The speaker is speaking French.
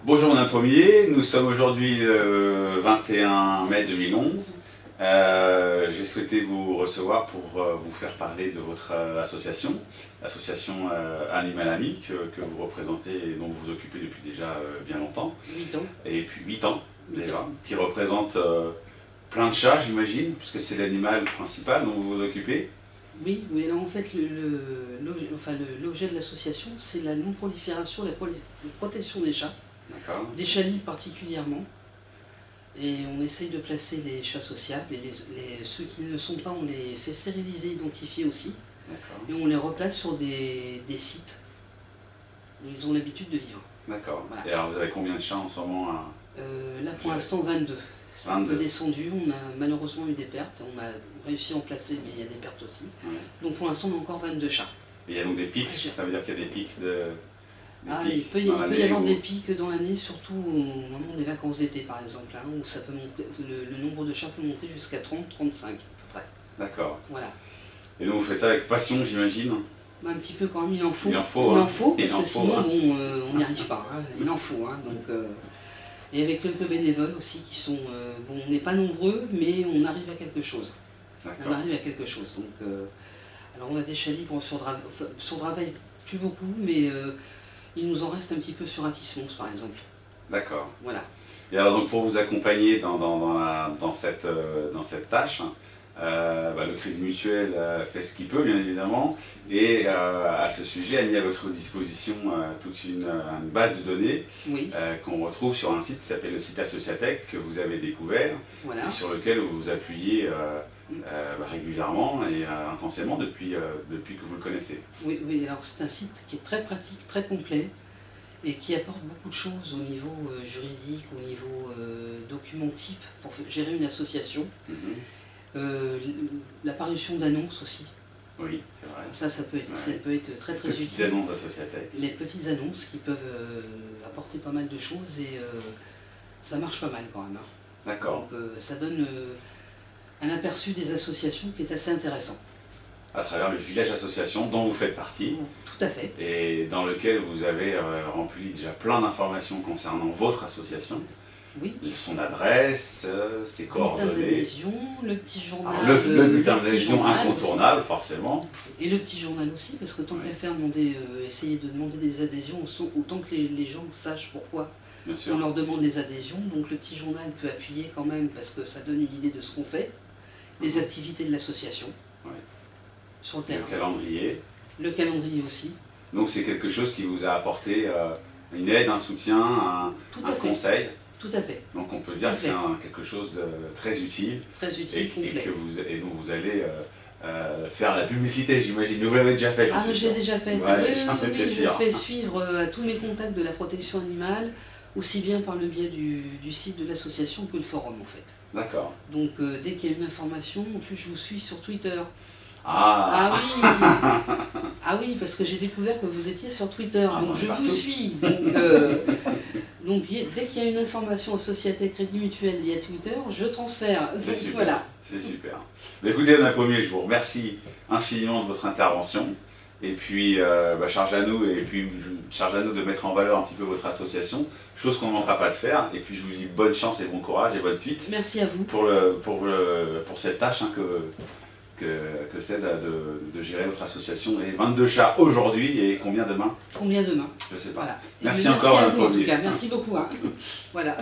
Bonjour Madame Pommier, nous sommes aujourd'hui le 21 mai 2011. J'ai souhaité vous recevoir pour vous faire parler de votre association, l'association Animal Ami que vous représentez et dont vous vous occupez depuis déjà bien longtemps. 8 ans. Et puis 8 ans déjà, qui représente plein de chats j'imagine, puisque c'est l'animal principal dont vous vous occupez. Oui, oui, alors en fait, l'objet de l'association, c'est la non-prolifération et la protection des chats, des chats libres particulièrement. Et on essaye de placer les chats sociables, et ceux qui ne le sont pas, on les fait stériliser, identifier aussi. Et on les replace sur des sites où ils ont l'habitude de vivre. D'accord. Voilà. Et alors vous avez combien de chats en ce moment là pour l'instant 22. C'est un peu descendu, on a malheureusement eu des pertes, on a réussi à en placer mais il y a des pertes aussi. Ouais. Donc pour l'instant on a encore 22 chats. Et il y a donc des pics, ça veut dire qu'il y a des pics de... Il peut y avoir des pics dans l'année, surtout au moment des vacances d'été par exemple, hein, où ça peut monter, le nombre de chats peut monter jusqu'à 30, 35 à peu près. D'accord. Voilà. Et donc vous faites ça avec passion j'imagine? Un petit peu quand même, il en faut. Il en faut, parce que sinon bon, on n'y arrive pas, hein, il en faut. Hein, donc, et avec quelques bénévoles aussi qui sont, bon, on n'est pas nombreux, mais on arrive à quelque chose. On arrive à quelque chose. Donc, alors on a des chats libres sur Draveil, plus beaucoup, mais il nous en reste un petit peu sur Athis-Mons par exemple. D'accord. Voilà. Et alors donc pour vous accompagner dans cette tâche, le Crédit Mutuel fait ce qu'il peut bien évidemment, et à ce sujet a mis à votre disposition toute une base de données qu'on retrouve sur un site qui s'appelle le site Associatech, que vous avez découvert, et sur lequel vous vous appuyez régulièrement et intensément depuis que vous le connaissez. Oui, oui, alors c'est un site qui est très pratique, très complet, et qui apporte beaucoup de choses au niveau juridique, au niveau document type pour gérer une association. L'apparition d'annonces aussi. Oui, c'est vrai. Ça peut être très très utile. Les petites annonces Associatech. Les petites annonces qui peuvent apporter pas mal de choses, et ça marche pas mal quand même. Hein. D'accord. Donc ça donne un aperçu des associations qui est assez intéressant. À travers le village association dont vous faites partie. Tout à fait. Et dans lequel vous avez rempli déjà plein d'informations concernant votre association. Oui. Son adresse, ses coordonnées. Le bulletin d'adhésion, le petit journal. Alors, le bulletin d'adhésion incontournable, forcément. Et le petit journal aussi, parce que tant qu'à faire essayer de demander des adhésions, autant que les gens sachent pourquoi on leur demande des adhésions. Donc le petit journal peut appuyer quand même, parce que ça donne une idée de ce qu'on fait, des activités de l'association. Oui. Sur le terrain. Le calendrier. Le calendrier aussi. Donc c'est quelque chose qui vous a apporté une aide, un soutien, un conseil. Tout à fait. Donc on peut dire que c'est quelque chose de très utile. Très utile, complet. Et dont vous allez faire la publicité, j'imagine. Mais vous l'avez déjà fait, je l'ai déjà fait. Ouais, oui, je fais suivre à tous mes contacts de la protection animale, aussi bien par le biais du site de l'association que le forum en fait. D'accord. Donc dès qu'il y a une information, en plus je vous suis sur Twitter. Ah oui. Ah oui, parce que j'ai découvert que vous étiez sur Twitter, donc je vous suis. Donc dès qu'il y a une information Associatech Crédit Mutuel via Twitter, je transfère. C'est super. Voilà. C'est super. Mais écoutez, Madame Pommier, je vous remercie infiniment de votre intervention. Et puis, charge à nous de mettre en valeur un petit peu votre association, chose qu'on ne manquera pas de faire. Et puis, je vous dis bonne chance et bon courage et bonne suite. Merci à vous. Pour cette tâche que c'est de gérer votre association. Et 22 chats aujourd'hui, et combien demain? Combien demain? Je ne sais pas. Voilà. Merci encore, Madame Pommier. En tout cas, merci beaucoup. Hein. Voilà.